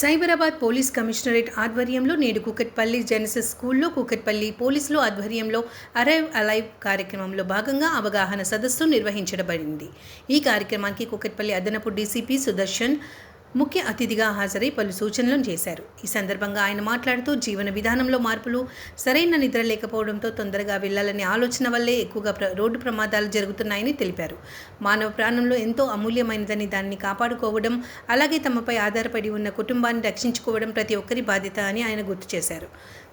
Cyberabad police commissionerate ఆధ్వర్యంలో నేడు Kukatpally Genesis స్కూల్లో కూకట్పల్లి పోలీసులు ఆధ్వర్యంలో అరైవ్ అలైవ్ కార్యక్రమంలో భాగంగా అవగాహన సదస్సు నిర్వహించబడింది. ఈ కార్యక్రమానికి కూకట్పల్లి అదనపు డీసీపీ సుదర్శన్ ముఖ్య అతిథిగా హాజరై పలు సూచనలు చేశారు. ఈ సందర్భంగా ఆయన మాట్లాడుతూ జీవన విధానంలో మార్పులు, సరైన నిద్ర లేకపోవడంతో తొందరగా వెళ్లాలనే ఆలోచన వల్లే ఎక్కువగా రోడ్డు ప్రమాదాలు జరుగుతున్నాయని తెలిపారు. మానవ ప్రాణంలో ఎంతో అమూల్యమైనదని దాన్ని కాపాడుకోవడం, అలాగే తమపై ఆధారపడి ఉన్న కుటుంబాన్ని రక్షించుకోవడం ప్రతి ఒక్కరి బాధ్యత అని ఆయన గుర్తు చేశారు.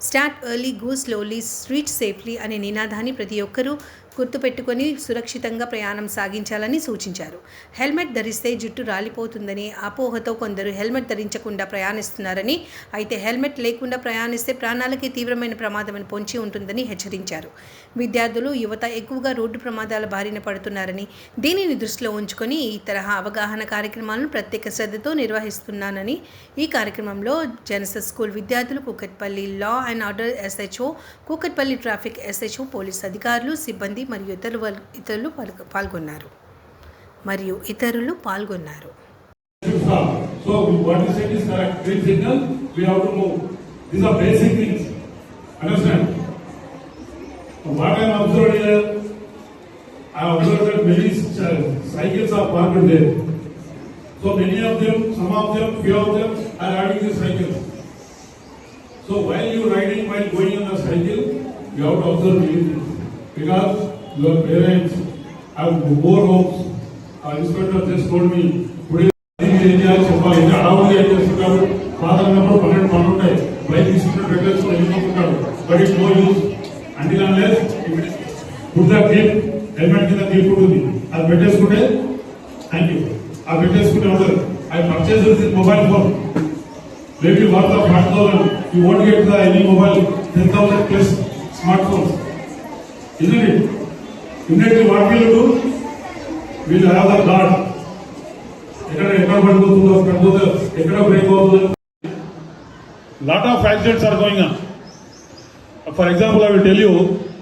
Start early, go slowly, street safely అనే నినాదాన్ని ప్రతి ఒక్కరూ గుర్తుపెట్టుకొని సురక్షితంగా ప్రయాణం సాగించాలని సూచించారు. హెల్మెట్ ధరిస్తే జుట్టు రాలిపోతుందని అపోహతో కొందరు హెల్మెట్ ధరించకుండా ప్రయాణిస్తున్నారని, అయితే హెల్మెట్ లేకుండా ప్రయాణిస్తే ప్రాణాలకి తీవ్రమైన ప్రమాదం పొంచి ఉంటుందని హెచ్చరించారు. విద్యార్థులు, యువత ఎక్కువగా రోడ్డు ప్రమాదాల బారిన పడుతున్నారని, దీనిని దృష్టిలో ఉంచుకొని ఈ తరహా అవగాహన కార్యక్రమాలను ప్రత్యేక శ్రద్ధతో నిర్వహిస్తున్నానని ఈ కార్యక్రమంలో జెనసిస్ స్కూల్ విద్యార్థులు, Kukatpally law and order SHO, Kukatpally traffic SHO, police అధికారులు, సిబ్బంది మరియు ఇతరులు పాల్గొన్నారు. So what you said is correct. Green signal, we have to move. These are basic things. Understand? What I am observed here, I observed that many cycles are parked there. So many of them, some of them, few of them are riding the cycles. So while you riding, while going on the cycle, you have to observe many things. Because your parents have more homes. Our inspector just told me today. చెప్పాలి అడవులు ఏం చేస్తుంటారు, ప్రాధాన్యప్పుడు 12 ఉంటాయి, bike తీసుకుంటే పెట్టేసుకుని వెళ్ళిపోతుంటాడు. But it no use until unless put the clip, helmet కింద clip ఉంటుంది, అది పెట్టేసుకుంటే థ్యాంక్ యూ, అది పెట్టేసుకుంటే ఉండదు. I purchase this mobile phone maybe worth of 40,000. You won't get the any mobile 10,000 plus smart phones, isn't it? Immediately what will you do? We'll have the guard. ఎక్కడ పడిపోతుందో, ఎక్కడ break అవుతుందో. Lot of accidents are going on. For example, I will tell you,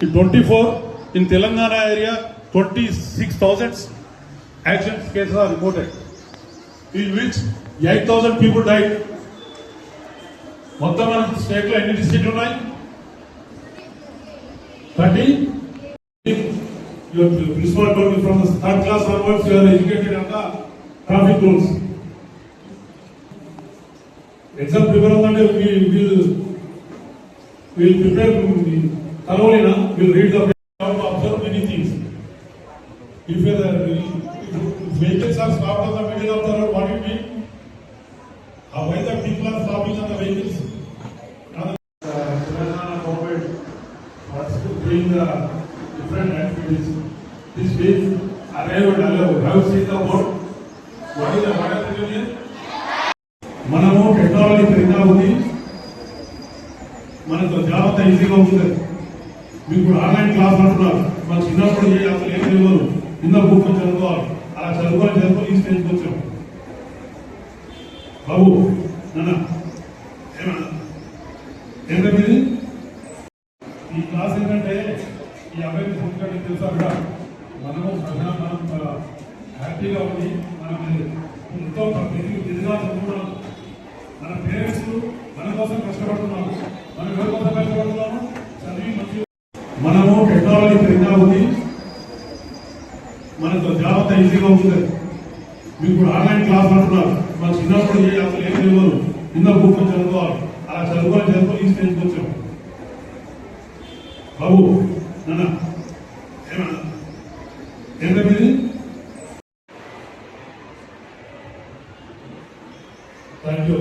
in 24 in Telangana area, 26,000 accident cases are reported, in which 8,000 people died. మొత్తం మన state లో ఎన్ని డిస్ట్రిక్ట్లు ఉన్నాయి? 30. Your principal told me from the third class onwards you are educated on the traffic rules. Exam prepare on that we will prepare thoroughly now. We will read the how to observe many things. If vehicles are stopped on the middle of the road, what it mean? Why the people are stopping on the vehicles? Telangana government was doing the different activities. This week, arrived alone. Have seen the board? What is the water union? మనము technology పెరిగినా ఉంది, మనకు జాగ్రత్త ఈజీగా ఉంటుంది. మీకు ఇప్పుడు online class అంటున్నారు, మన చిన్నప్పుడు అసలు ఏం చదవరు, కింద బుక్ చదువుకోవాలి, అలా చదువుకొని ఈ స్టేజ్కి వచ్చాం. బాబు నాన్న ఏంటంటే ఈ క్లాస్ ఏంటంటే ఈ అబ్బాయి సంస్కరణ తెలుసా కూడా మనము మనం హ్యాపీగా ఉంది, మనం ఎంతో తిరిగా చదువుకున్నాము, మన పేరెంట్స్ మన కోసం కష్టపడుతున్నాము, మనం ఎవరి కోసం కష్టపడుతున్నాము, చదివి మంచి మనము టెక్నాలజీ పెరిగినా ఉంది, మనకు జాగ్రత్త ఈజీగా ఉంటుంది. మీకు ఇప్పుడు ఆన్లైన్ క్లాస్ అంటున్నారు, మన చిన్నప్పుడు అసలు ఏం చదవరు, కింద బుక్ చదువుకోవాలి, అలా చదువుకొని ఈ స్టేజ్కి వచ్చాం. బాబు నాన్న ఏంటంటే థ్యాంక్ యూ.